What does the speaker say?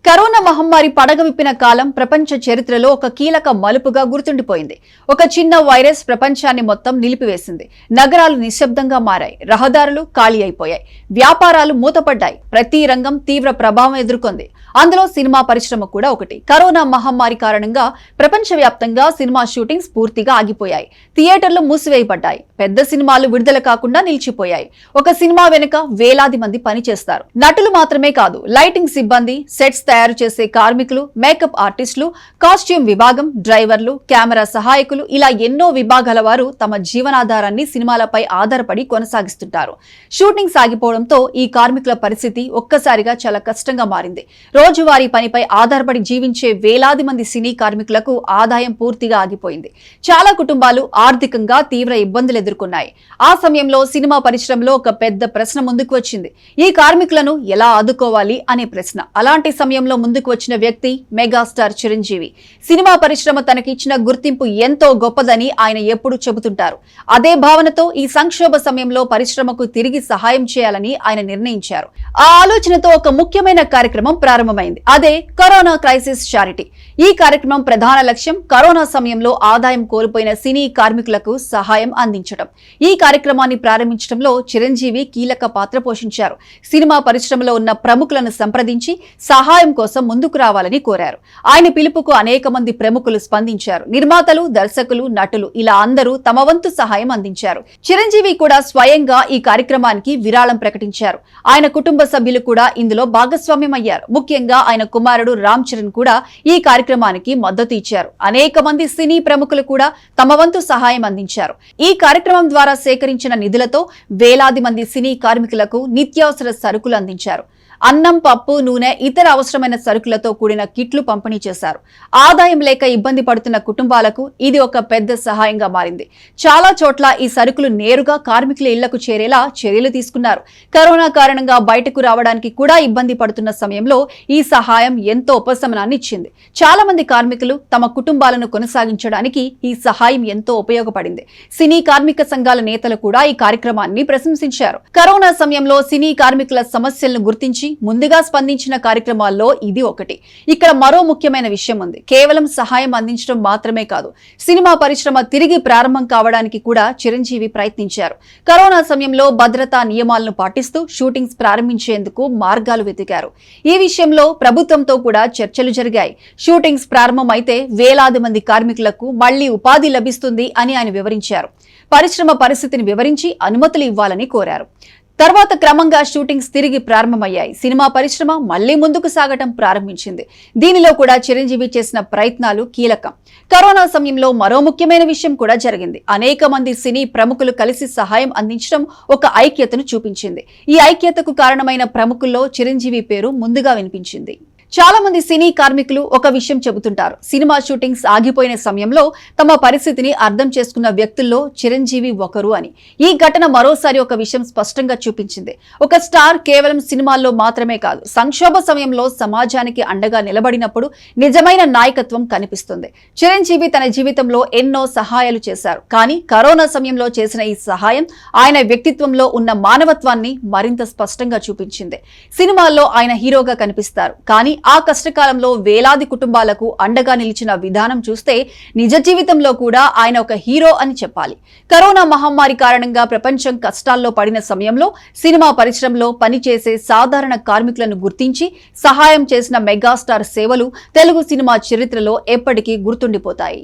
Corona మహమ్మారి పడగవిప్పిన కాలం ప్రపంచ చరిత్రలో ఒక కీలక మలుపుగా గుర్తుండిపోయింది. ఒక చిన్న వైరస్ ప్రపంచాన్ని మొత్తం నిలిపివేసింది. నగరాలు నిశ్శబ్దంగా మారాయి, రహదారులు ఖాళీ అయిపోయాయి, వ్యాపారాలు మూతపడ్డాయి, ప్రతి రంగం తీవ్ర ప్రభావం ఎదుర్కొంది. అందులో సినిమా పరిశ్రమ కూడా ఒకటి. కరోనా మహమ్మారి కారణంగా ప్రపంచవ్యాప్తంగా సినిమా షూటింగ్స్ పూర్తిగా ఆగిపోయాయి. థియేటర్లు మూసివేయబడ్డాయి, పెద్ద సినిమాలు విడుదల కాకుండా నిలిచిపోయాయి. ఒక సినిమా వెనుక వేలాది మంది పనిచేస్తారు. నటులు మాత్రమే కాదు, లైటింగ్ సిబ్బంది, సెట్స్ తయారు చేసే కార్మికులు, మేకప్ ఆర్టిస్టులు, కాస్ట్యూమ్ విభాగం, డ్రైవర్లు, కెమెరా సహాయకులు, ఇలా ఎన్నో విభాగాల వారు తమ జీవనాధారాన్ని సినిమాలపై ఆధారపడి కొనసాగిస్తుంటారు. షూటింగ్ సాగిపోవడంతో ఈ కార్మికుల పరిస్థితి ఒక్కసారిగా చాలా కష్టంగా మారింది. రోజువారీ పనిపై ఆధారపడి జీవించే వేలాది మంది సినీ కార్మికులకు ఆదాయం పూర్తిగా ఆగిపోయింది. చాలా కుటుంబాలు ఆర్థికంగా తీవ్ర ఇబ్బందులు ఎదుర్కొన్నాయి. ఆ సమయంలో సినిమా పరిశ్రమలో ఒక పెద్ద ప్రశ్న ముందుకు వచ్చింది. ఈ కార్మికులను ఎలా ఆదుకోవాలి అనే ప్రశ్న. అలాంటి సమయంలో ముందుకు వచ్చిన వ్యక్తి మెగాస్టార్ చిరంజీవి. సినిమా పరిశ్రమ తనకిచ్చిన గుర్తింపు ఎంతో గొప్పదని ఆయన ఎప్పుడూ చెబుతుంటారు. అదే భావనతో ఈ సంక్షోభ సమయంలో పరిశ్రమకు తిరిగి సహాయం చేయాలని ఆయన నిర్ణయించారు. ఆ ఆలోచనతో ఒక ముఖ్యమైన కార్యక్రమం ప్రారంభమైంది. అదే కరోనా క్రైసిస్ చారిటీ. ఈ కార్యక్రమం ప్రధాన లక్ష్యం కరోనా సమయంలో ఆదాయం కోల్పోయిన సినీ కార్మికులకు సహాయం అందించడం. ఈ కార్యక్రమాన్ని ప్రారంభించడంలో చిరంజీవి కీలక పాత్ర పోషించారు. సినిమా పరిశ్రమలో ఉన్న ప్రముఖులను సంప్రదించి సహాయం కోసం ముందుకు రావాలని కోరారు. ఆయన పిలుపుకు అనేక మంది ప్రముఖులు స్పందించారు. నిర్మాతలు, దర్శకులు, నటులు ఇలా అందరూ తమ వంతు సహాయం అందించారు. చిరంజీవి కూడా స్వయంగా ఈ కార్యక్రమానికి విరాళం ప్రకటించారు. ఆయన కుటుంబ సభ్యులు కూడా ఇందులో భాగస్వామ్యం అయ్యారు. ముఖ్యంగా ఆయన కుమారుడు రామ్ చరణ్ కూడా ఈ కార్యక్రమానికి మద్దతు ఇచ్చారు. అనేక మంది సినీ ప్రముఖులు కూడా తమ వంతు సహాయం అందించారు. ఈ కార్యక్రమం ద్వారా సేకరించిన నిధులతో వేలాది మంది సినీ కార్మికులకు నిత్యావసర సరుకులు అందించారు. అన్నం, పప్పు, నూనె, ఇతర అవసరమైన సరుకులతో కూడిన కిట్లు పంపిణీ చేశారు. ఆదాయం లేక ఇబ్బంది పడుతున్న కుటుంబాలకు ఇది ఒక పెద్ద సహాయంగా మారింది. చాలా చోట్ల ఈ సరుకులు నేరుగా కార్మికుల ఇళ్లకు చేరేలా చర్యలు తీసుకున్నారు. కరోనా కారణంగా బయటకు రావడానికి కూడా ఇబ్బంది పడుతున్న సమయంలో ఈ సహాయం ఎంతో ఉపశమనాన్ని ఇచ్చింది. చాలా మంది కార్మికులు తమ కుటుంబాలను కొనసాగించడానికి ఈ సహాయం ఎంతో ఉపయోగపడింది. సినీ కార్మిక సంఘాల నేతలు కూడా ఈ కార్యక్రమాన్ని ప్రశంసించారు. కరోనా సమయంలో సినీ కార్మికుల సమస్యలను గుర్తించి ముందుగా స్పందించిన కార్యక్రమాల్లో ఇది ఒకటి. ఇక్కడ మరో ముఖ్యమైన విషయం ఉంది. కేవలం సహాయం అందించడం మాత్రమే కాదు, సినిమా పరిశ్రమ తిరిగి ప్రారంభం కావడానికి కూడా చిరంజీవి ప్రయత్నించారు. కరోనా సమయంలో భద్రతా నియమాలను పాటిస్తూ షూటింగ్స్ ప్రారంభించేందుకు మార్గాలు వెతికారు. ఈ విషయంలో ప్రభుత్వంతో కూడా చర్చలు జరిగాయి. షూటింగ్స్ ప్రారంభం అయితే వేలాది మంది కార్మికులకు మళ్లీ ఉపాధి లభిస్తుంది అని ఆయన వివరించారు. పరిశ్రమ పరిస్థితిని వివరించి అనుమతులు ఇవ్వాలని కోరారు. తర్వాత క్రమంగా షూటింగ్స్ తిరిగి ప్రారంభమయ్యాయి. సినిమా పరిశ్రమ మళ్లీ ముందుకు సాగటం ప్రారంభించింది. దీనిలో కూడా చిరంజీవి చేసిన ప్రయత్నాలు కీలకం. కరోనా సమయంలో మరో ముఖ్యమైన విషయం కూడా జరిగింది. అనేక మంది సినీ ప్రముఖులు కలిసి సహాయం అందించడం ఒక ఐక్యతను చూపించింది. ఈ ఐక్యతకు కారణమైన ప్రముఖుల్లో చిరంజీవి పేరు ముందుగా వినిపించింది. చాలా మంది సినీ కార్మికులు ఒక విషయం చెబుతుంటారు. సినిమా షూటింగ్స్ ఆగిపోయిన సమయంలో తమ పరిస్థితిని అర్థం చేసుకున్న వ్యక్తుల్లో చిరంజీవి ఒకరు అని. ఈ ఘటన మరోసారి ఒక విషయం స్పష్టంగా చూపించింది. ఒక స్టార్ కేవలం సినిమాల్లో మాత్రమే కాదు, సంక్షోభ సమయంలో సమాజానికి అండగా నిలబడినప్పుడు నిజమైన నాయకత్వం కనిపిస్తుంది. చిరంజీవి తన జీవితంలో ఎన్నో సహాయాలు చేశారు. కానీ కరోనా సమయంలో చేసిన ఈ సహాయం ఆయన వ్యక్తిత్వంలో ఉన్న మానవత్వాన్ని మరింత స్పష్టంగా చూపించింది. సినిమాల్లో ఆయన హీరోగా కనిపిస్తారు, కానీ ఆ కష్టకాలంలో వేలాది కుటుంబాలకు అండగా నిలిచిన విధానం చూస్తే నిజ జీవితంలో కూడా ఆయన ఒక హీరో అని చెప్పాలి. కరోనా మహమ్మారి కారణంగా ప్రపంచం కష్టాల్లో పడిన సమయంలో సినిమా పరిశ్రమలో పనిచేసే సాధారణ కార్మికులను గుర్తించి సహాయం చేసిన మెగాస్టార్ సేవలు తెలుగు సినిమా చరిత్రలో ఎప్పటికీ గుర్తుండిపోతాయి.